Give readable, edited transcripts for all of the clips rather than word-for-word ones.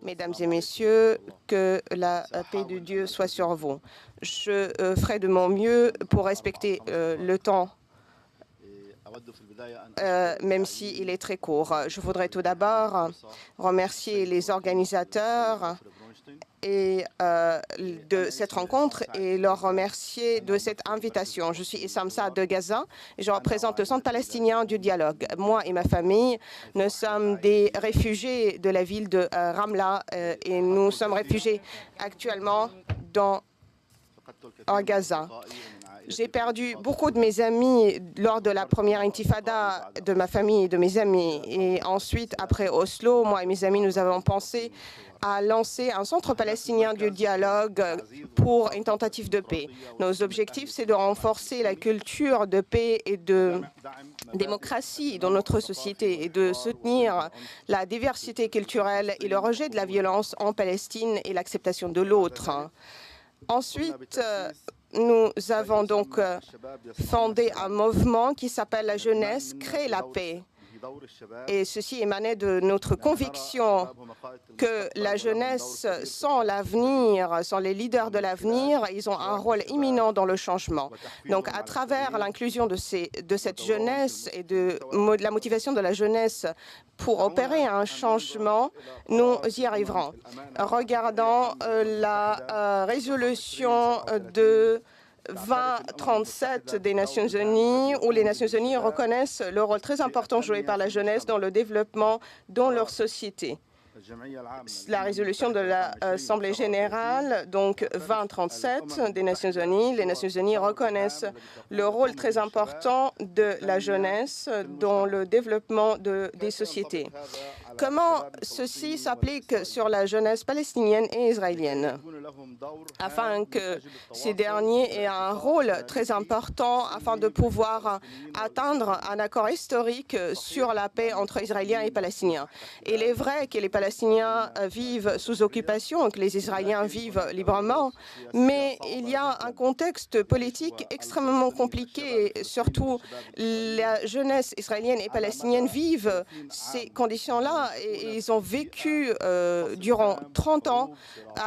Mesdames et messieurs, que la paix de Dieu soit sur vous. Je ferai de mon mieux pour respecter le temps, même s'il est très court. Je voudrais tout d'abord remercier les organisateurs de cette rencontre et leur remercier de cette invitation. Je suis Issam Saad de Gaza et je représente le Centre palestinien du dialogue. Moi et ma famille, nous sommes des réfugiés de la ville de Ramla et nous sommes réfugiés actuellement en Gaza. J'ai perdu beaucoup de mes amis lors de la première intifada de ma famille et de mes amis. Et ensuite, après Oslo, moi et mes amis, nous avons pensé à lancer un centre palestinien du dialogue pour une tentative de paix. Nos objectifs, c'est de renforcer la culture de paix et de démocratie dans notre société et de soutenir la diversité culturelle et le rejet de la violence en Palestine et l'acceptation de l'autre. Ensuite, nous avons donc fondé un mouvement qui s'appelle la jeunesse crée la paix. Et ceci émanait de notre conviction que la jeunesse, sans l'avenir, sans les leaders de l'avenir, ils ont un rôle imminent dans le changement. Donc, à travers l'inclusion de cette jeunesse et de la motivation de la jeunesse pour opérer un changement, nous y arriverons. Regardons la résolution de 2037 des Nations Unies, où les Nations Unies reconnaissent le rôle très important joué par la jeunesse dans le développement dans leur société. La résolution de l'Assemblée générale, donc 2037 des Nations Unies, les Nations Unies reconnaissent le rôle très important de la jeunesse dans le développement des sociétés. Comment ceci s'applique sur la jeunesse palestinienne et israélienne, afin que ces derniers aient un rôle très important afin de pouvoir atteindre un accord historique sur la paix entre Israéliens et Palestiniens. Il est vrai que les Palestiniens vivent sous occupation, que les Israéliens vivent librement, mais il y a un contexte politique extrêmement compliqué. Surtout, la jeunesse israélienne et palestinienne vivent ces conditions-là et ils ont vécu durant 30 ans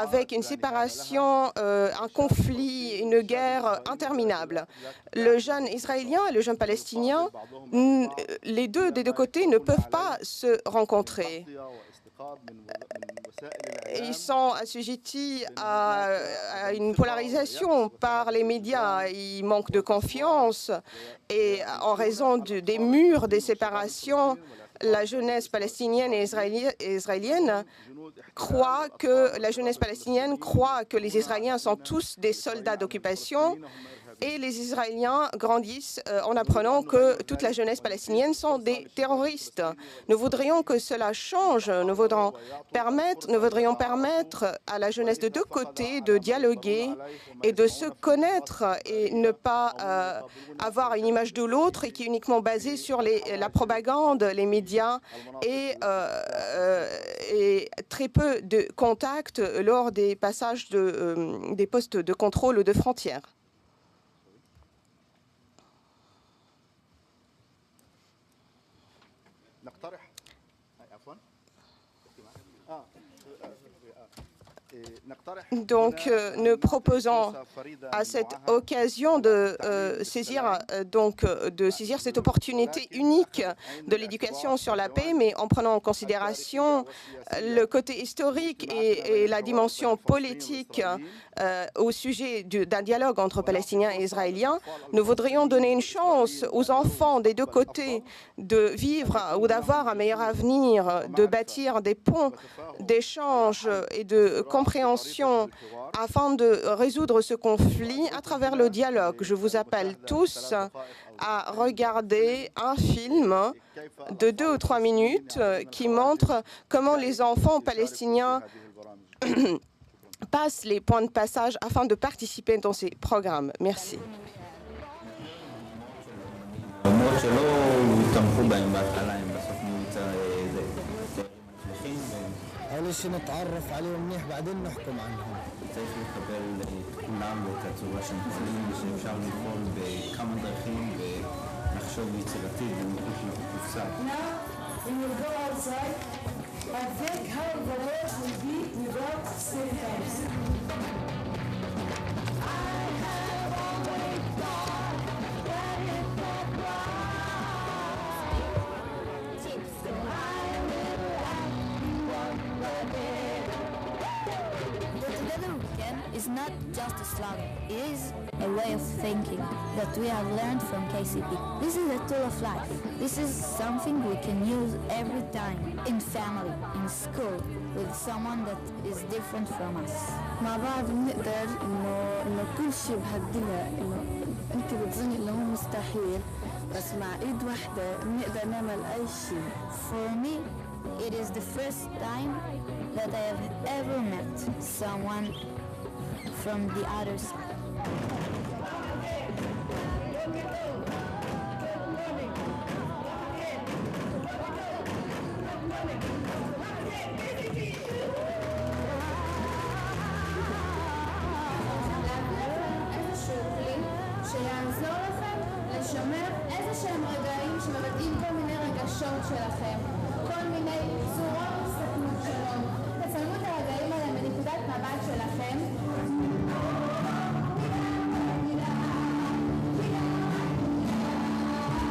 avec une séparation, un conflit, une guerre interminable. Le jeune israélien et le jeune palestinien, les deux des deux côtés ne peuvent pas se rencontrer. Ils sont assujettis à une polarisation par les médias. Ils manquent de confiance et en raison des murs des séparations, la jeunesse palestinienne et israélienne croit que les Israéliens sont tous des soldats d'occupation et les Israéliens grandissent en apprenant que toute la jeunesse palestinienne sont des terroristes. Nous voudrions que cela change. Nous voudrions permettre à la jeunesse de deux côtés de dialoguer et de se connaître et ne pas avoir une image de l'autre et qui est uniquement basée sur la propagande, les médias et très peu de contacts lors des passages des postes de contrôle ou de frontières. Donc, nous proposons à cette occasion de saisir cette opportunité unique de l'éducation sur la paix, mais en prenant en considération le côté historique et la dimension politique au sujet d'un dialogue entre Palestiniens et Israéliens. Nous voudrions donner une chance aux enfants des deux côtés de vivre ou d'avoir un meilleur avenir, de bâtir des ponts d'échange et de compréhension afin de résoudre ce conflit à travers le dialogue. Je vous appelle tous à regarder un film de 2 ou 3 minutes qui montre comment les enfants palestiniens passent les points de passage afin de participer dans ces programmes. Merci. معلش نتعرف عليهم منيح بعدين نحكم عنهم. צריך לקבל כולם ואת הצורה שהם פועלים ושאפשר לפעול בכמה דרכים ולחשוב יצירתית ומחוץ לקופסה. Now we will go outside and think how the world will be without stereotypes. Is not just a slogan. It is a way of thinking that we have learned from KCP. This is a tool of life. This is something we can use every time, in family, in school, with someone that is different from us. مع بعض بنقدر إنه كل شيء بهالدنيا إنه أنت بتظني إنه هو مستحيل بس مع إيد واحدة بنقدر نعمل أي شيء. For me, it is the first time that I have ever met someone from the other side. שיעזור לכם לשמר איזה שהם רגעים שמבטאים כל מיני רגשות שלכם, כל מיני צורות הסתכלות שלנו. תצלמו את הרגעים האלה מנקודת מבט שלכם.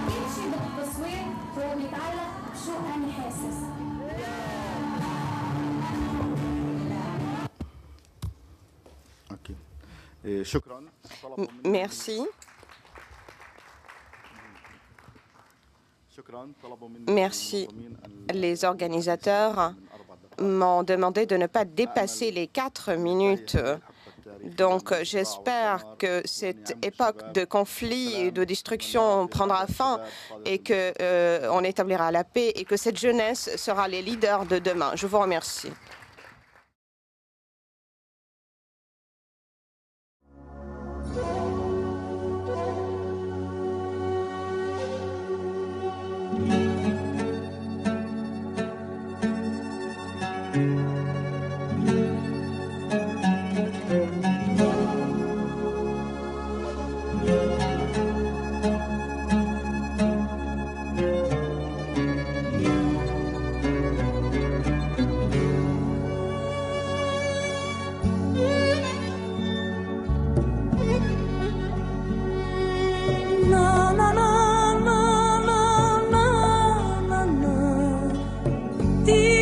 امشي بالتصوير هو بيتعلق شو أنا حاسس. Merci. Merci. Les organisateurs m'ont demandé de ne pas dépasser les 4 minutes. Donc, j'espère que cette époque de conflit et de destruction prendra fin et qu'on établira la paix et que cette jeunesse sera les leaders de demain. Je vous remercie. The